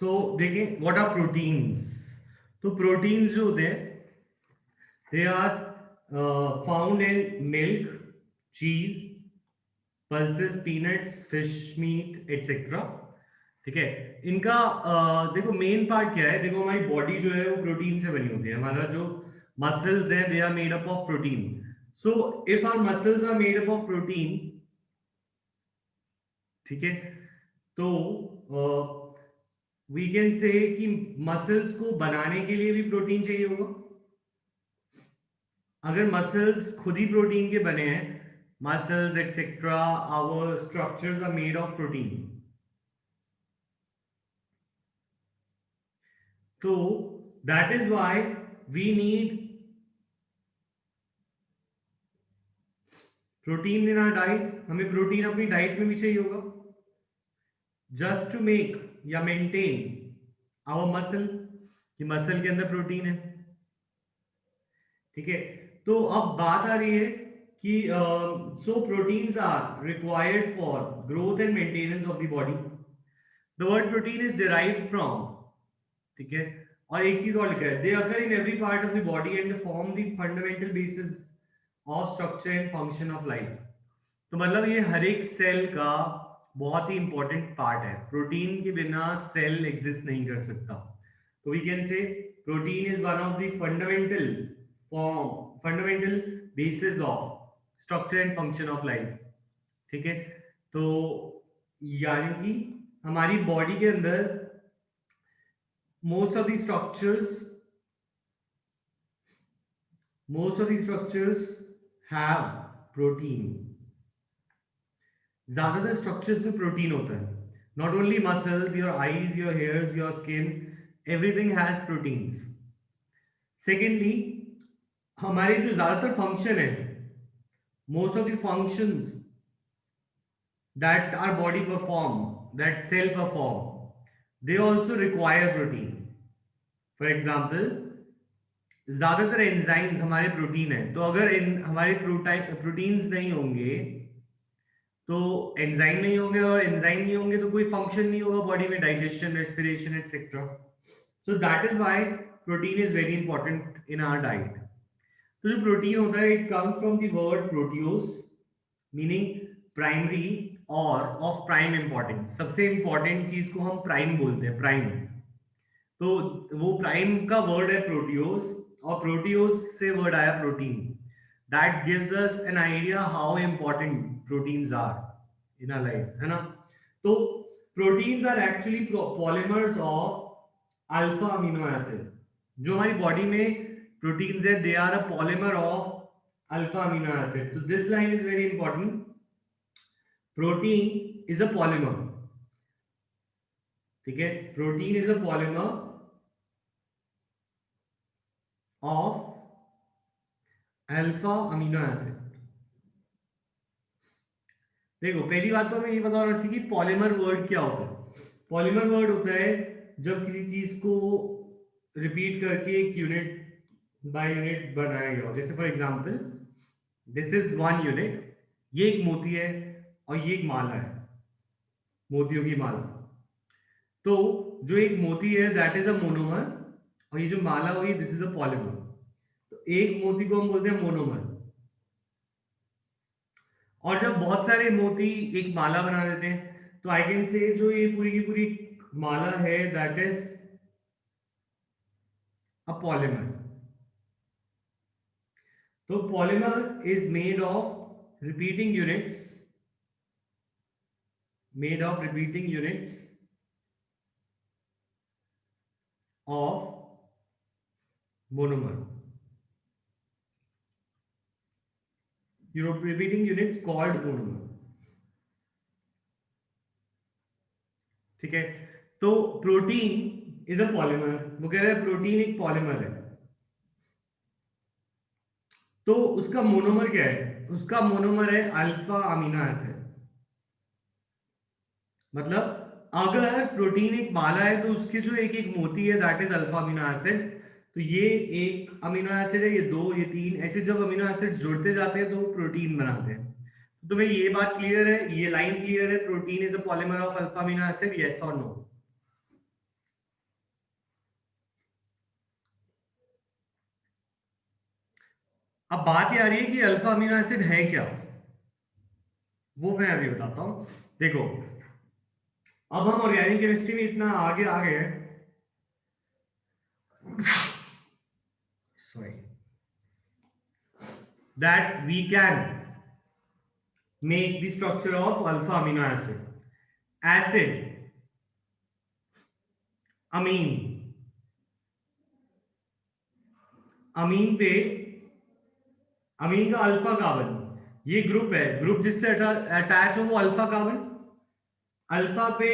सो देखें what are proteins. तो proteins जो होते हैं they are found in milk, cheese, pulses, peanuts, fish meat etcetera. ठीक है। इनका देखो मेन पार्ट क्या है। देखो हमारी बॉडी जो है वो प्रोटीन से बनी होती है। हमारा जो मसल्स है they are made up of protein. So if our muscles are made up of protein, ठीक है, तो वी कैन से कि मसल्स को बनाने के लिए भी प्रोटीन चाहिए होगा। अगर मसल्स खुद ही प्रोटीन के बने हैं, muscles etcetera, our structures are made of protein, तो that is why we need protein in our diet. हमें प्रोटीन अपनी डाइट में भी चाहिए होगा जस्ट टू मेक या मेंटेन आवर मसल, कि मसल के अंदर प्रोटीन है। ठीक है। तो अब बात आ रही है कि so proteins are required for growth and maintenance of the body. The word protein is derived from, ठीक है, और एक चीज और लिखा है, they occur in every part of the body and form the fundamental basis of structure and function of life. तो मतलब ये हर एक सेल का बहुत ही इंपॉर्टेंट पार्ट है। प्रोटीन के बिना सेल एग्जिस्ट नहीं कर सकता। तो we can say protein is one of the fundamental basis of structure and function of life. ठीक है। तो यानी कि हमारी बॉडी के अंदर most of the structures have protein। ज्यादातर स्ट्रक्चर्स में प्रोटीन होता है। Not only muscles, your eyes, your hairs, your skin, everything has proteins. Secondly, हमारे जो ज्यादातर फंक्शन है, most of the functions that our body perform, that cell perform, they also require protein। For example, ज्यादातर enzymes हमारे protein है। तो अगर हमारे प्रोटीन्स नहीं होंगे तो एंजाइम नहीं होंगे, और एंजाइम नहीं होंगे तो कोई फंक्शन नहीं होगा बॉडी में, digestion, respiration etcetera. So that is why protein is very important in our diet. तो जो प्रोटीन होता है it comes from the word proteios, meaning primary और ऑफ प्राइम इंपॉर्टेंस। सबसे इंपॉर्टेंट चीज को हम प्राइम बोलते हैं, प्राइम। तो वो प्राइम का वर्ड है प्रोटियोस, और प्रोटियोस से वर्ड आया protein. That gives us an idea how important proteins are in our life, है ना। तो proteins are actually polymers of alpha amino acid. जो हमारी बॉडी में प्रोटीन्स है they are a polymer of alpha amino acid. तो this line is very important. Protein is a polymer, ठीक है, protein is a polymer of alpha amino acid. देखो पहली बात तो हमें ये पता होना चाहिए कि पॉलीमर वर्ड क्या होता है। पॉलीमर वर्ड होता है जब किसी चीज को रिपीट करके एक यूनिट बाय यूनिट बनाया गया हो। जैसे for example this is one unit, ये एक मोती है और ये एक माला है, मोतियों की माला। तो जो एक मोती है दैट इज अ मोनोमर, और ये जो माला हुई दिस इज अ पॉलीमर। तो एक मोती को हम बोलते हैं मोनोमर। और जब बहुत सारे मोती एक माला बना देते हैं तो आई कैन से जो ये पूरी की पूरी माला है दैट इज अ पॉलीमर। तो polymer is made of repeating units, made of repeating units of monomer. Repeating units called monomer. ठीक है। तो प्रोटीन इज अ पॉलीमर, वो कह रहे हैं प्रोटीन एक पॉलीमर है। तो उसका मोनोमर क्या है? उसका मोनोमर है अल्फा अमीनो एसिड। मतलब अगर प्रोटीन एक माला है तो उसके जो एक एक मोती है that is alpha amino acid. तो ये एक अमीनो एसिड है, ये दो, ये तीन, ऐसे जब अमीनो एसिड जुड़ते जाते हैं तो प्रोटीन बनाते हैं। तो तुम्हें ये बात क्लियर है, ये लाइन क्लियर है, protein is a polymer of alpha amino acid, yes और नो? अब बात ये आ रही है कि अल्फा अमीनो एसिड है क्या, वो मैं अभी बताता हूं। देखो, अब हम ऑर्गेनिक केमिस्ट्री में इतना आगे आ गए हैं, sorry, that we can make the structure of alpha amino acid. Acid, amine, अमीन पे, अमीन का अल्फा कार्बन, ये ग्रुप है, ग्रुप जिससे अटैच हो वो अल्फा कार्बन, अल्फा पे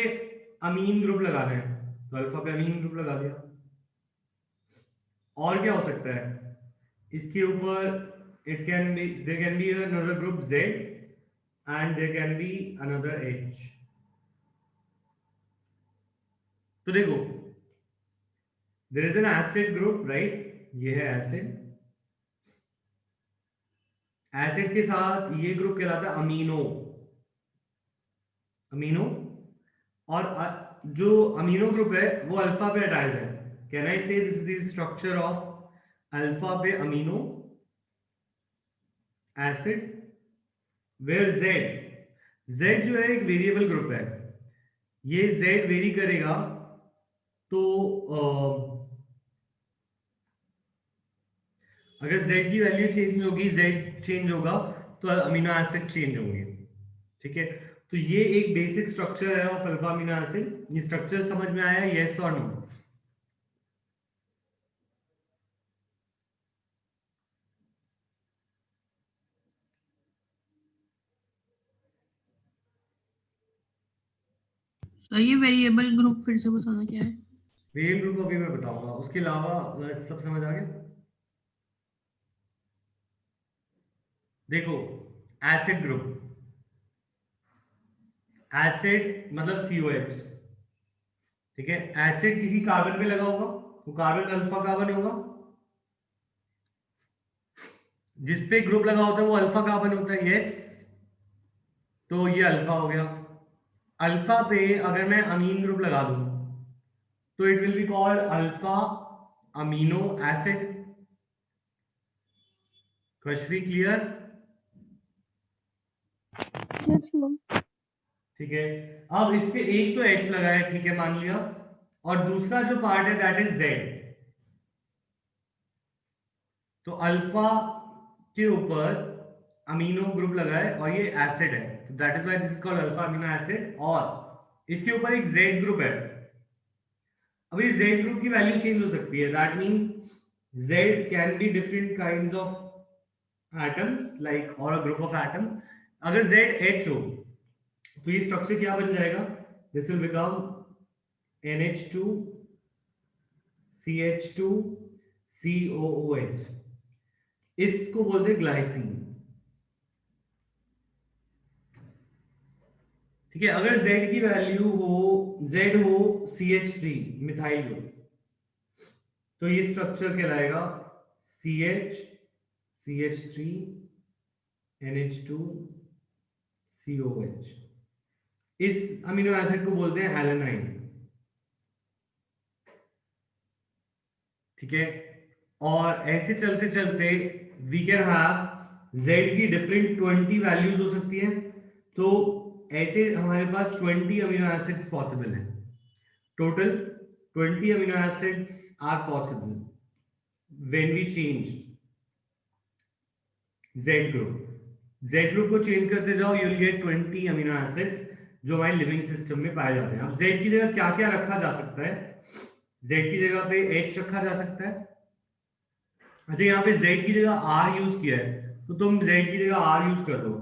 अमीन ग्रुप लगा रहे हैं, तो अल्फा पे अमीन ग्रुप लगा दिया। और क्या हो सकता है इसके ऊपर, it can be, there can be another group Z and there can be another H। तो देखो, there is an acid group, right, ये है एसिड, एसिड के साथ ये ग्रुप कहलाता है अमीनो, अमीनो, और जो अमीनो ग्रुप है वो अल्फा पे अटैच है। कैन आई से this is the structure of alpha पे अमीनो एसिड, वेयर Z जो है एक वेरिएबल ग्रुप है, ये Z वेरी करेगा, तो अगर Z की वैल्यू चेंज होगी, Z चेंज होगा, तो अमीनो एसिड चेंज होंगे। ठीक है, तो ये एक बेसिक स्ट्रक्चर है ऑफ अल्फा अमीनो एसिड। ये स्ट्रक्चर समझ में आया, यस और नो? सर ये वेरिएबल ग्रुप फिर से बताना क्या है? वेरिएबल ग्रुप अभी मैं बताऊंगा, उसके अलावा सब समझ आ गया। देखो, एसिड ग्रुप, एसिड मतलब COH, ठीक है, एसिड किसी कार्बन पे लगा होगा, वो कार्बन अल्फा कार्बन होगा, जिसपे ग्रुप लगा होता है वो अल्फा कार्बन होता है, यस, तो ये अल्फा हो गया। अल्फा पे अगर मैं अमीन ग्रुप लगा दूं तो it will be called alpha amino acid. Kashvi clear? Yes ma'am. ठीक है, अब इस पे एक तो H लगा है, ठीक है, मान लिया, और दूसरा जो पार्ट है दैट इज Z। तो अल्फा के ऊपर अमीनो ग्रुप लगा है और ये एसिड है, तो that is why this is called alpha amino acid. और इसके ऊपर एक Z ग्रुप है। अब इस Z ग्रुप की वैल्यू चेंज हो सकती है, that means Z can be different kinds of atoms like, और अ ग्रुप ऑफ एटम। अगर Z H हो तो ये स्ट्रक्चर क्या बन जाएगा, this will become NH2 CH2 COOH, इसको बोलते हैं ग्लाइसिन। ठीक है, अगर Z की वैल्यू हो, Z हो CH3 मिथाइल ग्रुप, तो ये स्ट्रक्चर कहलाएगा CH CH3 NH2 COH। इस अमीनो एसिड को बोलते हैं एलेनाइन। ठीक है, और ऐसे चलते चलते वी कैन हैव Z की डिफरेंट 20 वैल्यूज हो सकती है, तो ऐसे हमारे पास 20 अमीनो एसिड्स पॉसिबल है, total 20 amino acids are possible when we change Z group. Z group को चेंज करते जाओ, you will get 20 amino acids जो हमारे लिविंग सिस्टम में पाए जाते हैं। अब Z की जगह क्या क्या रखा जा सकता है, Z की जगह पे H रखा जा सकता है। अच्छा, यहाँ पे Z की जगह R यूज किया है, तो तुम Z की जगह R यूज कर दो,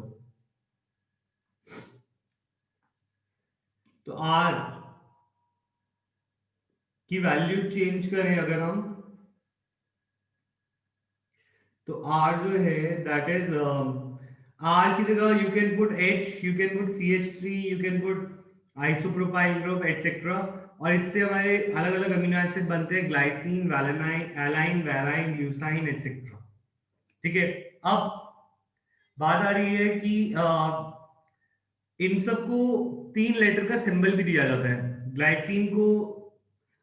तो R की वैल्यू चेंज करें अगर हम, तो R जो है दैट इज, R की जगह you can put H, you can put CH3, you can put isopropyl group etcetera, और इससे हमारे अलग अलग अमीनो एसिड बनते हैं, ग्लाइसिन, वैलेनाइन, एलाइन, वैलाइन, ल्यूसाइन एटसेट्रा। ठीक है, अब बात आ रही है कि इन सबको 3 लेटर का सिंबल भी दिया जाता है। ग्लाइसिन को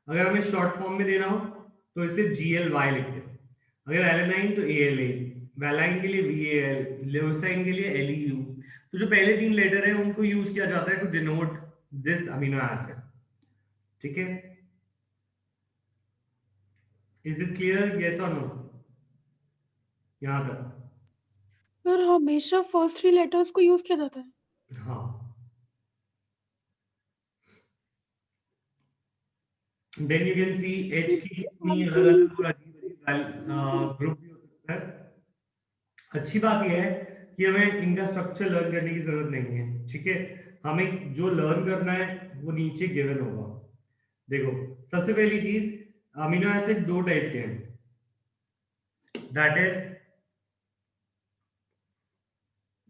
अगर हमें शॉर्ट फॉर्म में देना हो तो इसे GLY लिखते हैं, अगर एलेनाइन तो ALA, वैलाइन के लिए VAL, ल्यूसाइन के लिए LEU। तो जो पहले 3 लेटर है उनको यूज किया जाता है to denote this amino acid. ठीक है, इज दिस क्लियर, यस और नो यहां तक? सर हमेशा फर्स्ट 3 लेटर्स को यूज किया जाता है। हाँ, then you can see H की कितनी अलग अलग और अजीब ग्रुप भी हो सकता है। अच्छी बात यह है कि हमें इनका स्ट्रक्चर लर्न करने की जरूरत नहीं है। ठीक है, हमें जो लर्न करना है वो नीचे गिवन होगा। देखो, सबसे पहली चीज, अमीनो एसिड 2 टाइप के हैं,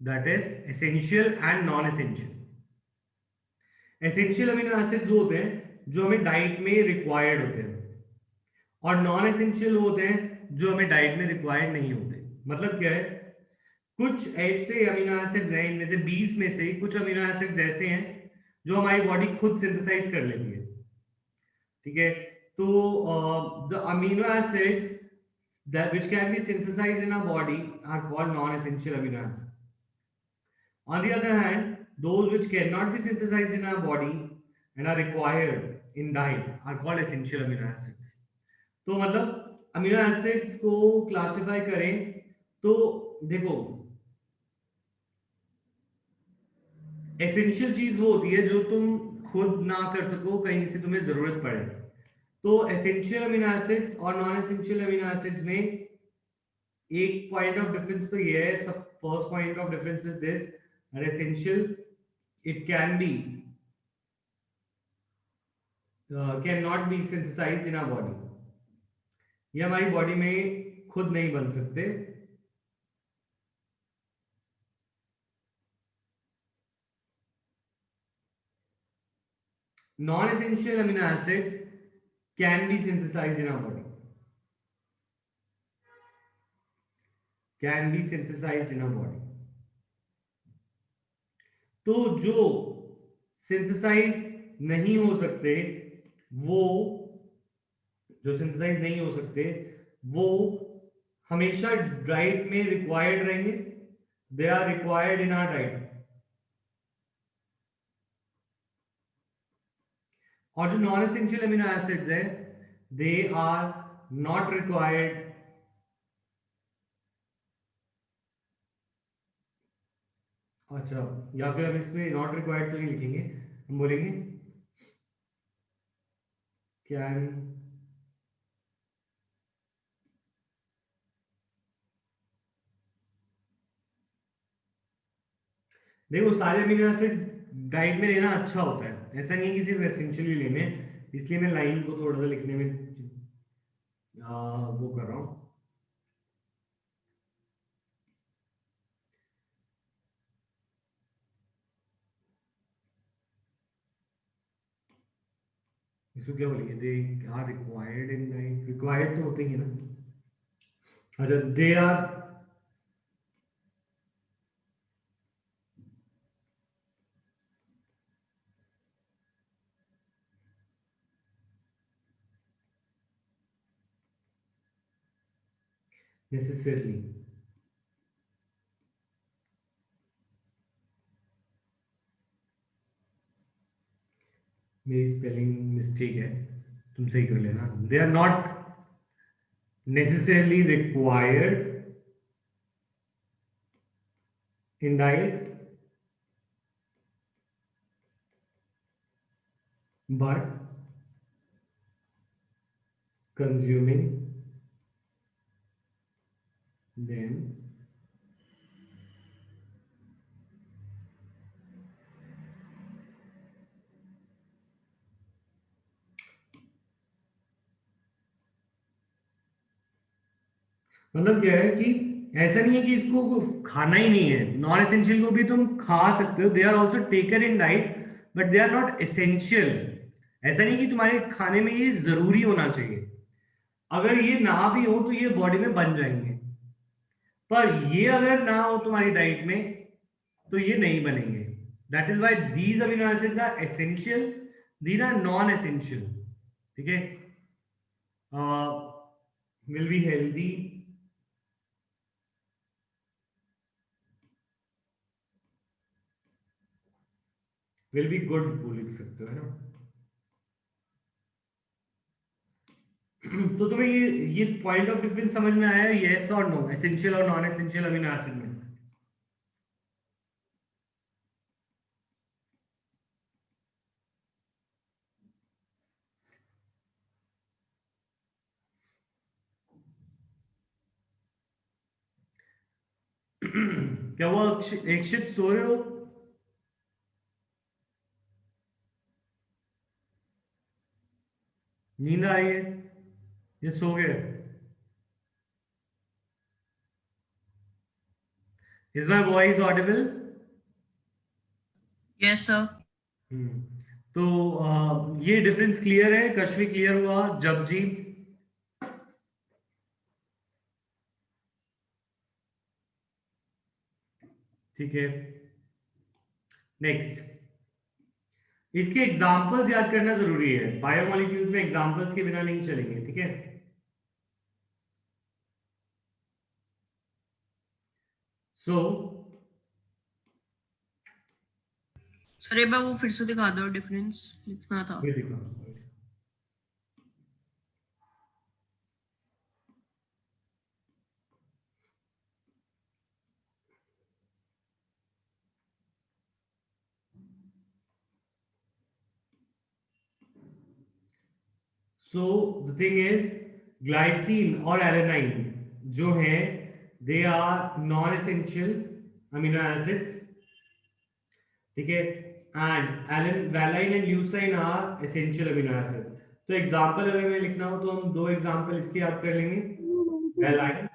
that is essential and non essential. Essential amino acids वो होते हैं जो हमें डाइट में रिक्वायर्ड होते हैं, और नॉन एसेंशियल होते हैं जो हमें डाइट में रिक्वायर्ड नहीं होते। मतलब क्या है, कुछ ऐसे अमीनो एसिड्स हैं, इनमें से 20 में से कुछ अमीनो एसिड्स ऐसे हैं जो हमारी बॉडी खुद सिंथेसाइज कर लेती है। ठीक है, तो the amino acids that which can be synthesized in our body are called non-essential amino acids. On the other hand, those which cannot be synthesized in our body and are required in diet are called essential amino acids. तो मतलब amino acids को classify करें तो देखो, essential चीज वो होती है जो तुम खुद ना कर सको, कहीं से तुम्हें जरूरत पड़े। तो एसेंशियल अमीनो एसिड्स और नॉन एसेंशियल अमीनो एसिड्स में एक पॉइंट ऑफ डिफरेंस तो ये है, सब first point of difference is this, that essential it can not be synthesised in our body. ये हमारी बॉडी में खुद नहीं बन सकते। Non-essential amino acids can be synthesized in our body. Can be synthesized in our body. तो जो synthesise नहीं हो सकते वो जो सिंथेसाइज नहीं हो सकते वो हमेशा डाइट में रिक्वायर्ड रहेंगे। They are required in our diet. और जो नॉन एसेंशियल अमीनो एसिड्स है दे आर नॉट रिक्वायर्ड। अच्छा, या फिर हम इसमें नॉट रिक्वायर्ड तो नहीं लिखेंगे, हम बोलेंगे कैन देखो, सारे अमीनो एसिड डाइट में लेना अच्छा होता है, ऐसा नहीं है कि सिर्फ एसेंशियली लेने, इसलिए मैं लाइन को थोड़ा सा लिखने में वो कर रहा हूँ। इसको क्या बोलेंगे, they are required in diet, required तो होते ही है ना। अच्छा, दे आर नेसेसरली, मेरी स्पेलिंग मिस्टेक है, तुम सही कर लेना। They are not necessarily required in diet but consuming them मतलब क्या है कि ऐसा नहीं है कि इसको खाना ही नहीं है, नॉन एसेंशियल को भी तुम खा सकते हो, they are also taken in diet but they are not essential. ऐसा नहीं कि तुम्हारे खाने में ये जरूरी होना चाहिए, अगर ये ना भी हो तो ये बॉडी में बन जाएंगे, पर ये अगर ना हो तुम्हारी डाइट में तो ये नहीं बनेंगे। That is why these amino acids are essential, these are non essential. ठीक है, will be healthy will be good वो लिख सकते हो, है ना। तो तुम्हें ये पॉइंट ऑफ डिफरेंस समझ में आया, यस और नो, एसेंशियल और नॉन एसेंशियल अमीनो एसिड में? क्या वो एकशित सो रहे हो? नींद आ रही है? ये सो गए? Is my voice Audible? Yes, sir. तो ये डिफरेंस क्लियर है? कश्मी क्लियर हुआ? जपजी? ठीक है, नेक्स्ट। इसके एग्जांपल्स याद करना जरूरी है, बायोमोलिक्यूल्स में एग्जांपल्स के बिना नहीं चलेंगे, ठीक है। सो सर एक बार वो फिर से दिखा दो, डिफरेंस लिखना था। ये देखो, so the thing is glycine और एलेनाइन जो है they are non essential amino acids, ठीक है। And alanine valine and leucine are essential amino acid. तो एग्जांपल अगर मैं लिखना हो तो हम दो एग्जांपल इसके याद कर लेंगे, वैलाइन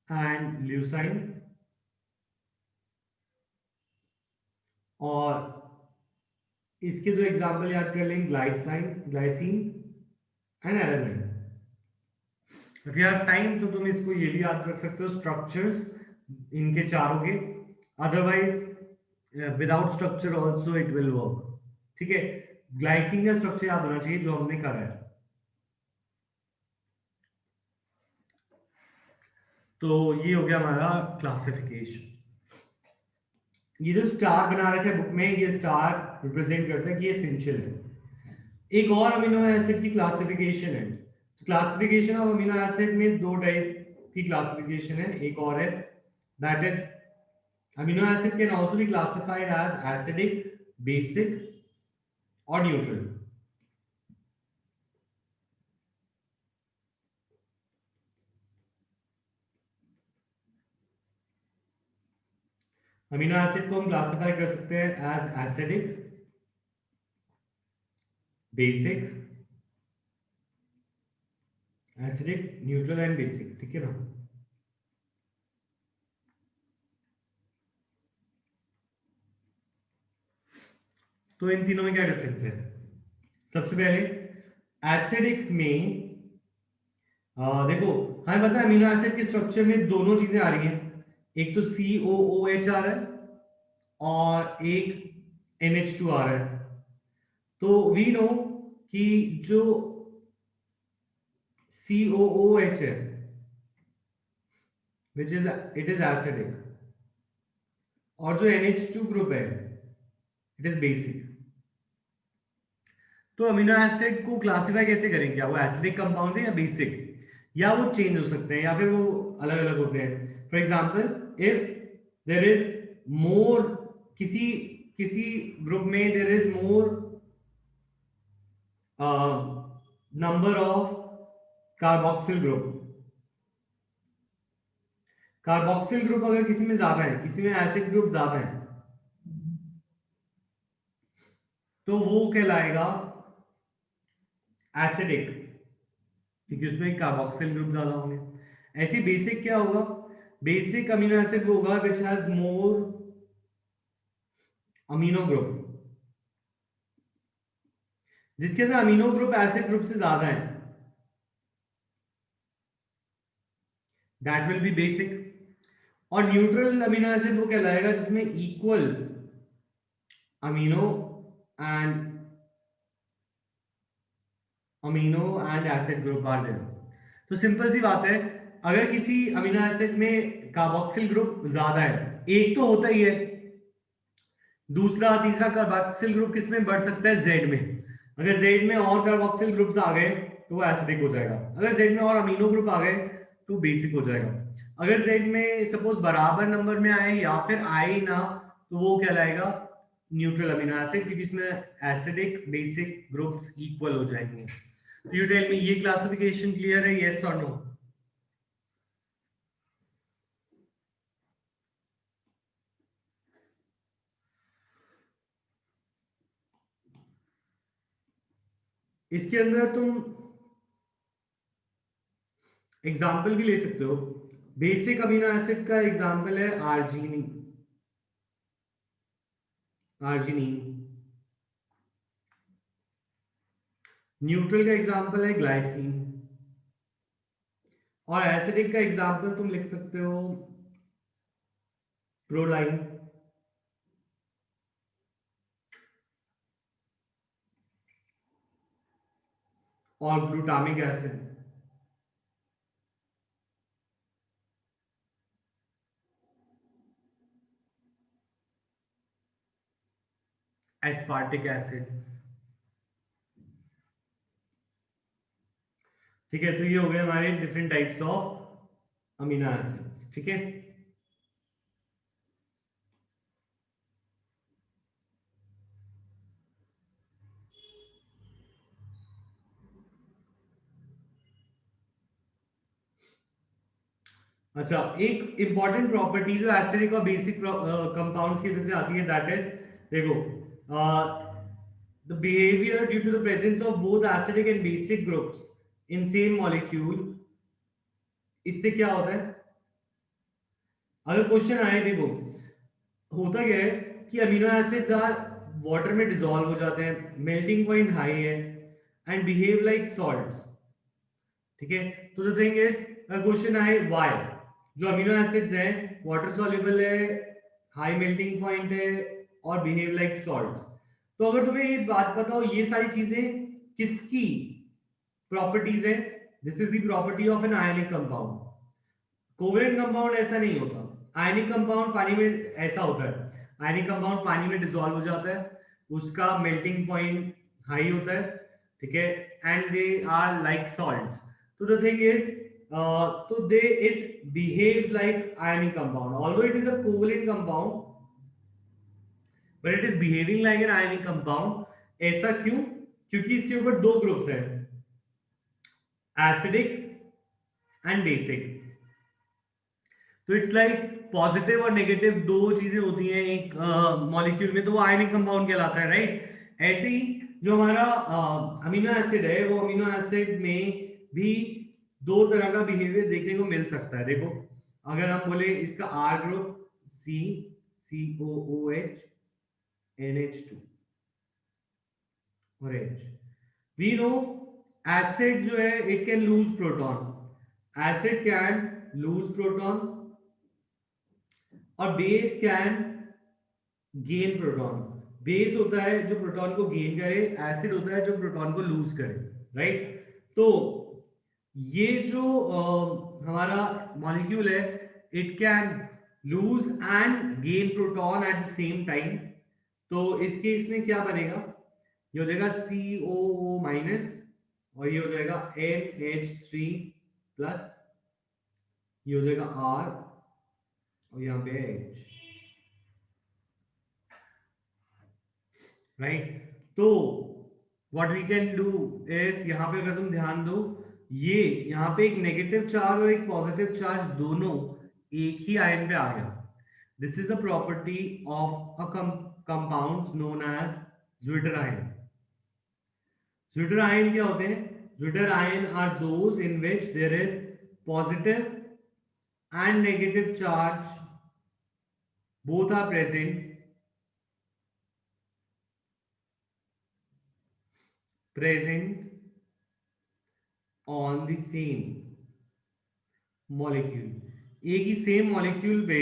एंड ल्यूसाइन, और इसके दो एग्जांपल याद कर लेंगे, glycine and alanine. If you have time तो तुम इसको ये भी याद रख सकते हो, स्ट्रक्चर्स इनके चारों के, otherwise without structure also it will work, ठीक है। ग्लाइसिन का स्ट्रक्चर याद होना चाहिए जो हमने करा है। तो ये हो गया हमारा क्लासिफिकेशन। ये जो स्टार बना रखा है बुक में, ये स्टार रिप्रेजेंट करता है कि ये एसेंशियल है। एक और अमीनो एसिड की क्लासिफिकेशन है। तो क्लासिफिकेशन ऑफ अमीनो एसिड में दो टाइप की क्लासिफिकेशन है, एक और है, that is amino acid can also be classified as acidic, basic और न्यूट्रल। अमीनो एसिड को हम क्लासिफाई कर सकते हैं as acidic, basic, acidic, neutral and basic, ठीक है ना। तो इन तीनों में क्या डिफरेंस है? सबसे पहले एसिडिक में देखो हमें पता है अमीनो एसिड के स्ट्रक्चर में दोनों चीजें आ रही हैं, एक तो COOH आ रहा है और एक NH2 आ रहा है। तो वी नो कि जो COOH है which is it is acidic, और जो NH2 ग्रुप है इट इज बेसिक। तो अमीनो एसिड को क्लासिफाई कैसे करें, क्या वो एसिडिक कंपाउंड है या बेसिक, या वो चेंज हो सकते हैं या फिर वो अलग अलग होते हैं। For example if there is more, किसी किसी ग्रुप में there is more number of carboxyl group, carboxyl group अगर किसी में ज्यादा है, किसी में एसिड ग्रुप ज्यादा है, तो वो कहलाएगा एसिडिक, क्योंकि उसमें कार्बोक्सिल ग्रुप ज्यादा होंगे। ऐसे बेसिक क्या होगा, बेसिक अमीनो एसिड वो होगा which has more amino group, जिसके अंदर अमीनो ग्रुप एसिड ग्रुप से ज्यादा है, दैट विल बी बेसिक। और न्यूट्रल अमीनो एसिड वो कहलाएगा जिसमें equal amino and acid group are there. तो सिंपल सी बात है, अगर किसी अमीनो एसिड में कार्बोक्सिल ग्रुप ज्यादा है, एक तो होता ही है, दूसरा तीसरा कार्बोक्सिल ग्रुप किस में बढ़ सकता है? जेड में। अगर जेड में और कार्बोक्सिल ग्रुप्स आ गए तो वो एसिडिक हो जाएगा, अगर जेड में और अमीनो ग्रुप आ गए तो बेसिक हो जाएगा। अगर जेड में सपोज बराबर नंबर में आए या फिर आए ना तो वो कहलाएगा न्यूट्रल अमीनो एसिड, क्योंकि इसमें एसिडिक बेसिक ग्रुप्स इक्वल हो जाएंगे। तो यू टेल मी, ये क्लासिफिकेशन क्लियर है, यस और नो? इसके अंदर तुम एग्जाम्पल भी ले सकते हो। बेसिक अमीनो एसिड का एग्जाम्पल है आर्जिनिन, आर्जिनिन। न्यूट्रल का एग्जाम्पल है ग्लाइसिन, और एसिडिक का एग्जाम्पल तुम लिख सकते हो प्रोलाइन। और ग्लूटामिक एसिड। Aspartic acid. ठीक है, तो ये हो गए हमारे different types of amino acids. ठीक है, अच्छा, एक इंपॉर्टेंट प्रॉपर्टी जो एसिडिक और बेसिक कंपाउंड्स की वजह से आती है, दैट इज, देखो, the behaviour due to the presence of both acidic and basic groups in same molecule. इससे क्या होता है? अगर क्वेश्चन आए, देखो होता क्या है कि अमीनो एसिड्स आर वाटर में डिसॉल्व हो जाते हैं, मेल्टिंग पॉइंट हाई है एंड बिहेव लाइक सॉल्ट्स। ठीक है, तो द थिंग इज, क्वेश्चन आए व्हाई, जो अमीनो एसिड्स हैं वाटर सॉल्युबल है, हाई मेल्टिंग पॉइंट है और बिहेव लाइक सॉल्ट्स, तो अगर तुम्हें ये बात पता हो ये सारी चीजें किसकी प्रॉपर्टीज है, this is the property of N ionic compound. Covalent compound ऐसा नहीं होता, आयनिक कंपाउंड पानी में ऐसा होता है, आयनिक कंपाउंड पानी में डिसॉल्व हो जाता है, उसका मेल्टिंग पॉइंट हाई होता है, ठीक है, and they are like salts. तो द थिंग इज, तो they it behaves like ionic compound, although it is a covalent compound but it is behaving like an ionic compound. ऐसा क्यों? क्योंकि इसके ऊपर दो ग्रुप्स हैं, एसिडिक एंड बेसिक। तो इट्स लाइक पॉजिटिव और नेगेटिव दो चीजें होती हैं एक मॉलिक्यूल में, तो वो आयनिक कंपाउंड कहलाता है, राइट? ऐसे ही जो हमारा अमीनो एसिड है, वो अमीनो एसिड में भी दो तरह का बिहेवियर देखने को मिल सकता है। देखो, अगर हम बोले इसका are group, C, COOH, NH2 और H, वी नो एसिड जो है it can lose proton, acid can lose proton, और base can gain proton. Base होता है जो प्रोटॉन को गेन करे, एसिड होता है जो प्रोटॉन को लूज करे, राइट? तो ये जो हमारा मॉलिक्यूल है, it can loose and gain proton at the same time. तो इस केस में क्या बनेगा? ये हो जाएगा COO माइनस, और ये हो जाएगा NH3 प्लस, ये हो जाएगा R, और यहाँ पे है H, राइट? तो what we can do is, यहाँ पे अगर तुम ध्यान दो, ये यहाँ पे एक नेगेटिव चार्ज और एक पॉजिटिव चार्ज दोनों एक ही आयन पे आ गया। This is a property of a compound known as zwitterion. Zwitterion क्या होते हैं? Zwitterion are those in which there is positive and negative charge, both are present on the same molecule। एक ही same molecule पे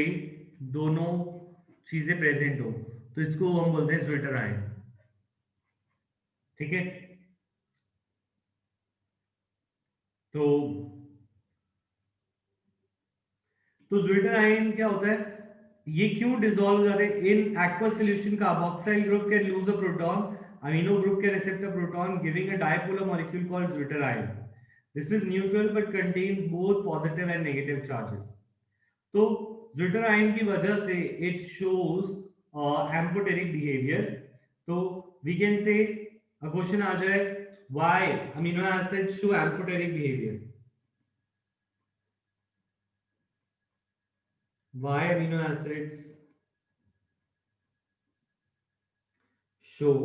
दोनों चीजें present हो, तो इसको हम बोलते हैं स्वेटर आयन। ठीक है, तो ज्विटर आयन क्या होता है? ये क्यों डिसॉल्व हो जाते हैं? In aqua solution carboxyl group can lose a proton, amino group can accept a proton giving a dipolar molecule called zwitterion. This is neutral but contains both positive and negative charges. तो zwitterion की वजह से it shows amphoteric behavior. तो we can say a question आ जाए, why amino acids show amphoteric behavior? Why amino acids show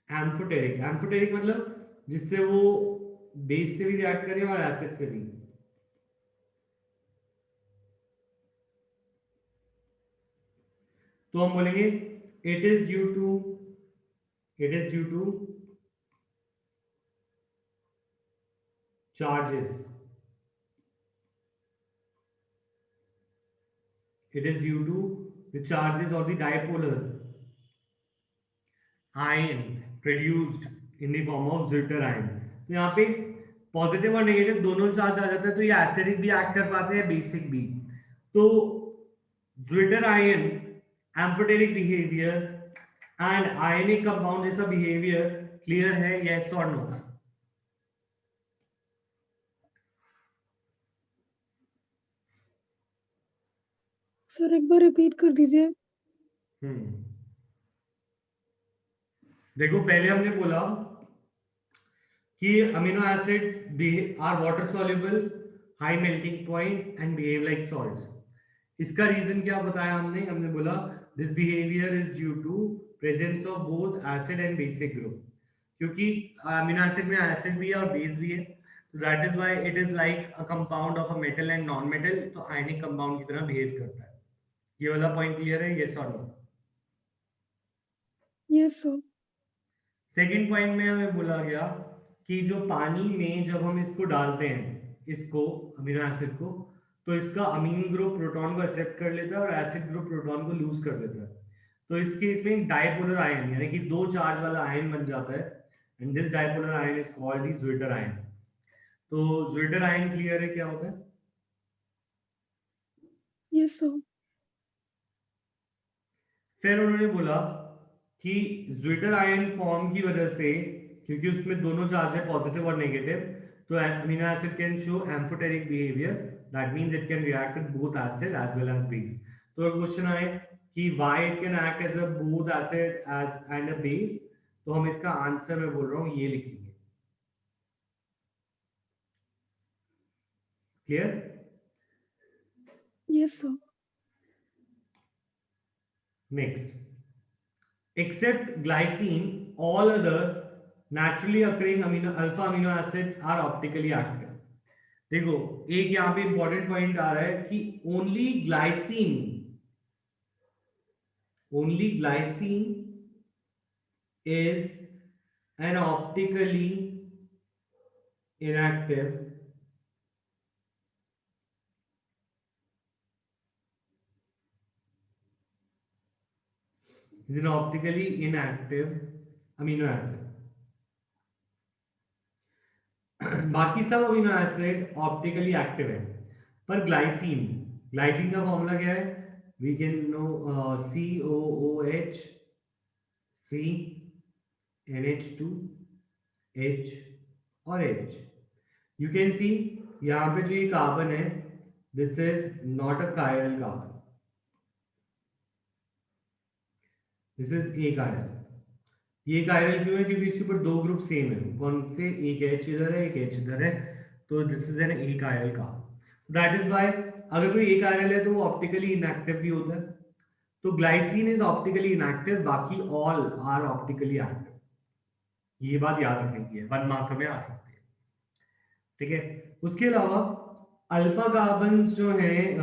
amphoteric? Amphoteric मतलब जिससे वो base से भी रिएक्ट करे और एसिड से भी। तो हम बोलेंगे it is due two charges, it is due to the charges of the dipolar ion produced in the form of zwitterion. तो यहाँ पे पॉजिटिव और नेगेटिव दोनों चार्ज आ जाता है, तो ये एसिडिक भी एक्ट कर पाते हैं, बेसिक भी। तो zwitterion amphoteric behaviour and ionic compound जैसा बिहेवियर क्लियर है, यस और नो? सर एक बार रिपीट कर दीजिए। देखो पहले हमने बोला कि amino acids are water soluble, high melting point and behave like salts. इसका रीजन क्या बताया हमने? हमने बोला this behaviour is due to presence of both acid and basic group, क्योंकि अमीनो एसिड में एसिड भी है और बेस भी है, तो that is why it is like a compound of a metal and non metal, तो आयनिक कंपाउंड की तरह बिहेव करता है। ये वाला पॉइंट क्लियर है, यस और no? Yes sir. Second point में हमें बोला गया कि जो पानी में जब हम इसको डालते हैं, इसको अमीनो एसिड को, तो इसका अमीन ग्रुप प्रोटॉन को एक्सेप्ट कर लेता है और एसिड ग्रुप प्रोटॉन को लूज कर देता है। तो इस केस में डाइपोलर आयन यानी कि दो चार्ज वाला आयन बन जाता है, and this dipolar ion is called the zwitterion. तो zwitterion क्लियर है क्या होता है? Yes sir. फिर उन्होंने बोला कि zwitterion फॉर्म की वजह से, क्योंकि उसमें दोनों चार्ज है पॉजिटिव और नेगेटिव, तो amino acid can show amphoteric behaviour, that means it can react with both acid as well as base. तो क्वेश्चन आए कि why it can act as a both acid as and a base, तो हम इसका answer मैं बोल रहा हूं ये लिखेंगे। Clear? Yes sir. Next, except glycine, all other naturally occurring alpha amino acids are optically active. देखो एक यहाँ पे इंपॉर्टेंट पॉइंट आ रहा है कि only glycine is an optically inactive amino acid. बाकी सब अमीनो एसिड ऑप्टिकली एक्टिव है, पर ग्लाइसिन का फॉर्मूला क्या है? We can know COOH C NH2 H और H. यू कैन सी यहाँ पे जो ये कार्बन है, this is not a chiral carbon, this is achiral. ये कायरल क्यों है? क्योंकि इसके ऊपर दो ग्रुप सेम है। कौन से? एक H इधर है, एक H इधर है, तो this is an achiral carbon. That is why अगर कोई ए कायरल है तो वो ऑप्टिकली इनएक्टिव भी होता है। तो ग्लाइसिन इज ऑप्टिकली इनएक्टिव, बाकी ऑल आर ऑप्टिकली एक्टिव। ये बात याद रखने की है, 1 मार्क में आ सकती है, ठीक है? उसके अलावा अल्फा कार्बन जो है,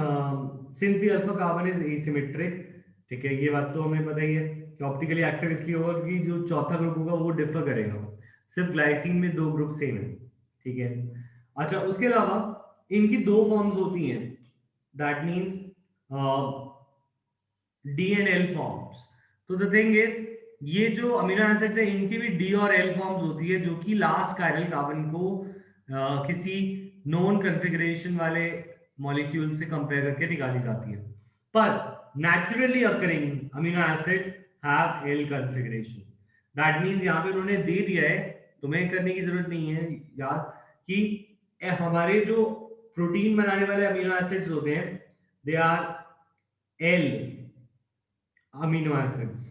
synth alpha carbon is asymmetric, ठीक है? ये बात तो हमें पता ही है कि ऑप्टिकली एक्टिव इसलिए होगा क्योंकि जो चौथा ग्रुप होगा वो डिफर करेगा, सिर्फ ग्लाइसिन में दो ग्रुप सेम है, ठीक है? अच्छा, उसके अलावा इनकी दो फॉर्म्स होती हैं, that means D and L forms. तो द थिंग इज ये जो अमीनो एसिड्स है इनकी भी डी और एल फॉर्म्स होती है, जो कि लास्ट कायरल कार्बन को किसी नोन कॉन्फ़िगरेशन वाले मॉलिक्यूल से कंपेयर करके निकाली जाती है। पर naturally occurring amino acids have L configuration. That means यहाँ पे उन्होंने दे दिया है, तुम्हें करने की जरूरत नहीं है याद, कि हमारे जो प्रोटीन बनाने वाले अमीनो एसिड्स होते हैं they R L amino acids,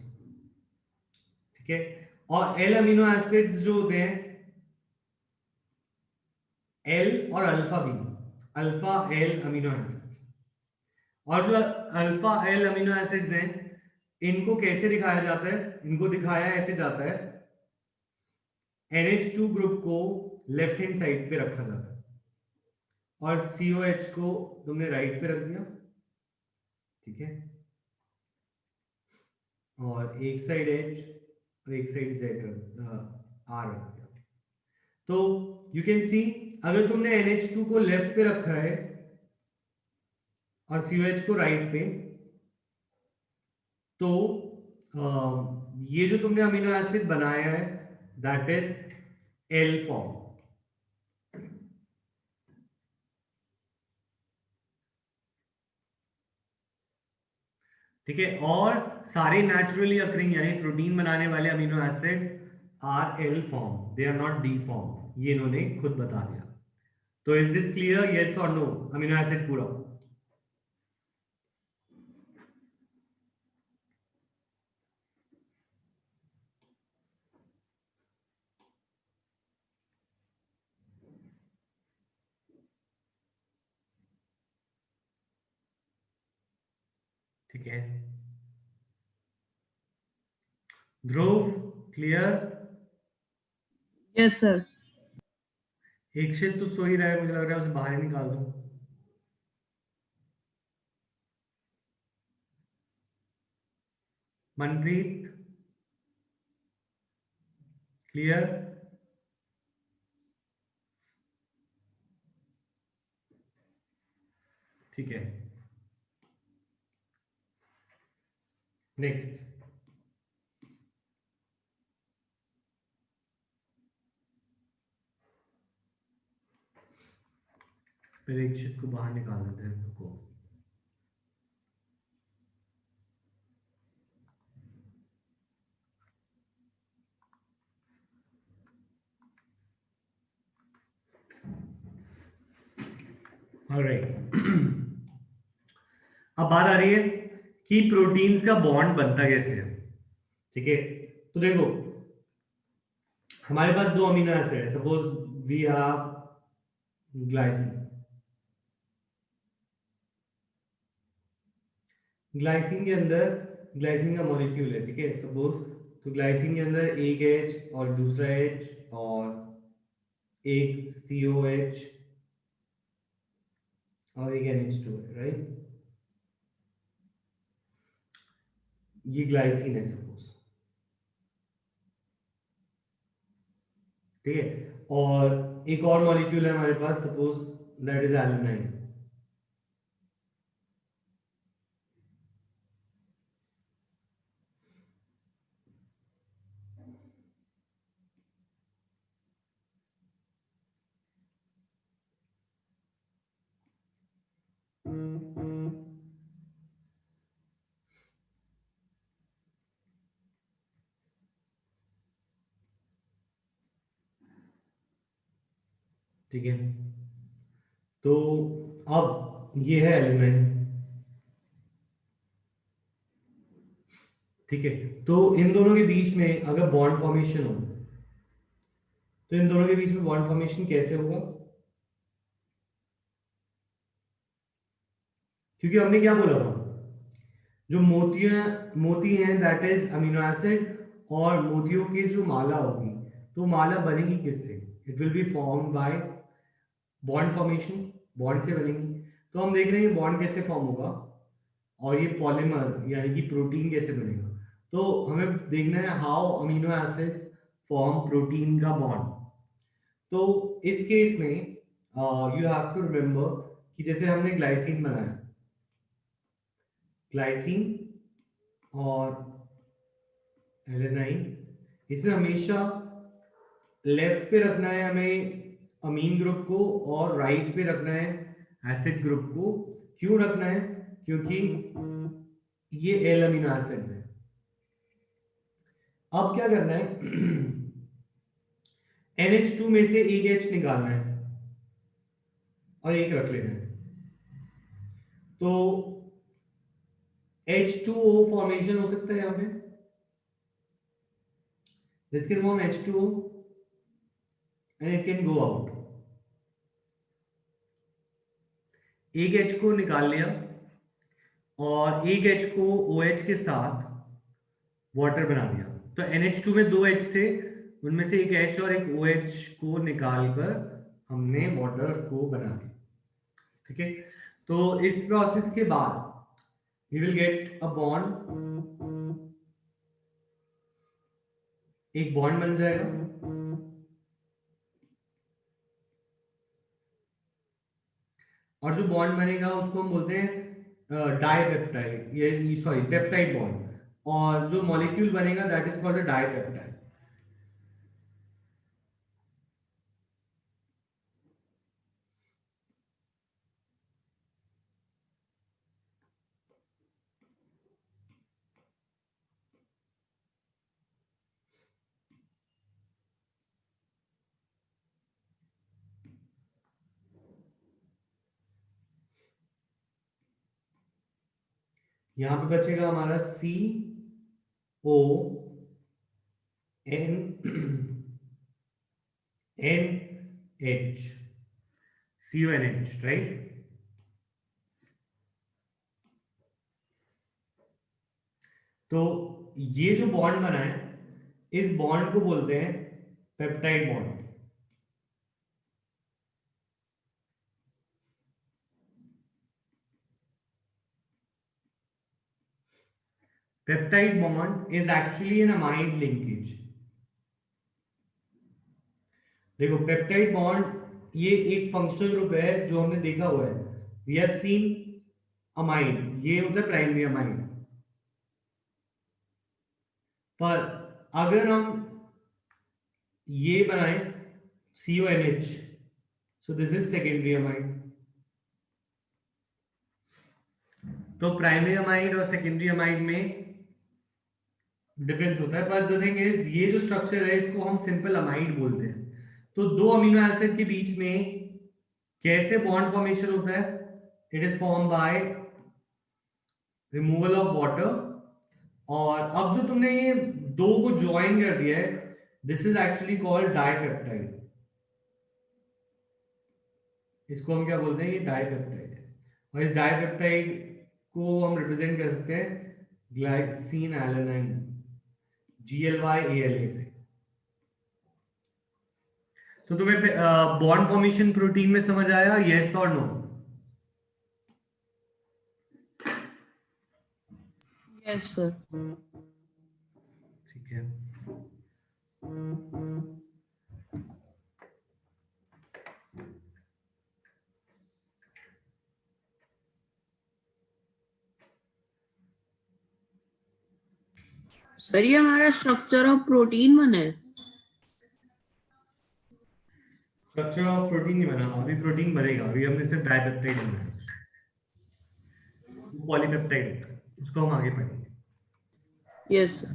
ठीक है। और एल अमीनो एसिड्स जो होते हैं एल और अल्फा भी, अल्फा एल अमीनो एसिड्स, और जो अल्फा एल अमीनो एसिड्स हैं इनको कैसे दिखाया जाता है, इनको दिखाया ऐसे जाता है, NH2 ग्रुप को लेफ्ट हैंड साइड पे रखा जाता है और COH को तुमने राइट पे रख दिया, ठीक है, और एक साइड H और एक साइड Z R रख दिया। तो यू कैन सी अगर तुमने NH2 को लेफ्ट पे रखा है और COH को राइट पे, तो ये जो तुमने अमीनो एसिड बनाया है दैट इज एल फॉर्म, ठीक है। और सारे नेचुरली अकरिंग यानी प्रोटीन बनाने वाले amino acid are L form, they are not D form, ये इन्होंने खुद बता दिया। तो इज दिस क्लियर, यस और नो? अमीनो एसिड पूरा ठीक है। ध्रुव क्लियर? Yes sir. एकशित तो सो ही रहा है, मुझे लग रहा है उसे बाहर ही निकाल दूं। मनप्रीत क्लियर? ठीक है, नेक्स्ट। परीक्षित को बाहर निकाल देते हैं, रुको। ऑलराइट, अब बात आ रही है कि प्रोटीन्स का बॉन्ड बनता कैसे है, ठीक है। तो देखो हमारे पास दो अमीनो एसिड है, suppose we have glycine, glycine के अंदर ग्लाइसिन का मॉलिक्यूल है, ठीक है, सपोज। तो ग्लाइसिन के अंदर एक H और दूसरा H और एक COH और एक NH2 है, राइट। ये ग्लाइसिन है सपोज, ठीक है। और एक और मॉलिक्यूल है हमारे पास, सपोज दैट इज एलानाइन, ठीक है। तो अब ये है एलिमेंट, ठीक है। तो इन दोनों के बीच में अगर बॉन्ड फॉर्मेशन हो तो इन दोनों के बीच में बॉन्ड फॉर्मेशन कैसे होगा? क्योंकि हमने क्या बोला था, जो मोती हैं दैट इज अमीनो एसिड, और मोतियों की जो माला होगी तो माला बनेगी किससे? It will be form by bond formation, bond से बनेगी। तो हम देख रहे हैं बॉन्ड कैसे फॉर्म होगा और ये पॉलीमर यानी कि प्रोटीन कैसे बनेगा। तो हमें देखना है how amino acid form protein का बॉन्ड। तो इस केस में यू हैव टू रिमेंबर कि जैसे हमने ग्लाइसिन बनाया, ग्लाइसिन और एलेनाइन, इसमें हमेशा लेफ्ट पे रखना है हमें अमीन ग्रुप को और राइट पे रखना है एसिड ग्रुप को क्यों रखना है? क्योंकि ये एल अमीनो एसिड्स है। अब क्या करना है NH2 में से एक H निकालना है और एक रख लेना है। तो H2O फॉर्मेशन हो सकता है यहां पे। This can form H2O and it can go out. एक H को निकाल लिया और एक H को OH के साथ वाटर बना दिया। तो NH2 में 2 H थे, उनमें से एक H और एक OH को निकालकर हमने वाटर को बना दिया। ठीक है, तो इस प्रोसेस के बाद we will get a bond, एक बॉन्ड बन जाएगा। और जो बॉन्ड बनेगा उसको हम बोलते हैं डाइपेप्टाइड, ये सॉरी पेप्टाइड बॉन्ड। और जो मॉलिक्यूल बनेगा that is called a dipeptide. यहां पे बचेगा हमारा CONH, CONH, राइट। तो ये जो बॉन्ड बना है इस बॉन्ड को बोलते हैं peptide bond. Peptide bond is actually an amide linkage. देखो पेप्टाइड बॉन्ड ये एक फंक्शनल ग्रुप है जो हमने देखा हुआ है। वी हैव सीन अमाइड, ये होता है प्राइमरी अमाइड। पर अगर हम ये बनाए CONH, so this is secondary amide. तो प्राइमरी अमाइड और सेकेंडरी अमाइड में डिफरेंस होता है, पर द थिंग इज ये जो स्ट्रक्चर है इसको हम सिंपल अमाइड बोलते हैं। तो दो अमीनो एसिड के बीच में कैसे बॉन्ड फॉर्मेशन होता है? It is form by removal of water. और अब जो तुमने ये दो को ज्वाइन कर दिया है this is actually called dipeptide. इसको हम क्या बोलते हैं? ये डाइपेप्टाइड है। और इस डाइपेप्टाइड को हम रिप्रेजेंट कर सकते हैं ग्लाइसिन एलानाइन, GLYALA से। तो तुम्हें बॉन्ड फॉर्मेशन प्रोटीन में समझ आया, यस और नो? Yes sir. ठीक है, सर ये हमारा स्ट्रक्चर ऑफ प्रोटीन बना है। स्ट्रक्चर ऑफ प्रोटीन नहीं बना, अभी प्रोटीन बनेगा। अभी हमने सिर्फ डाइपेप्टाइड बनाया, पॉलीपेप्टाइड, उसको हम आगे पढ़ेंगे। Yes sir.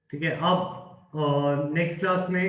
ठीक है, अब नेक्स्ट क्लास में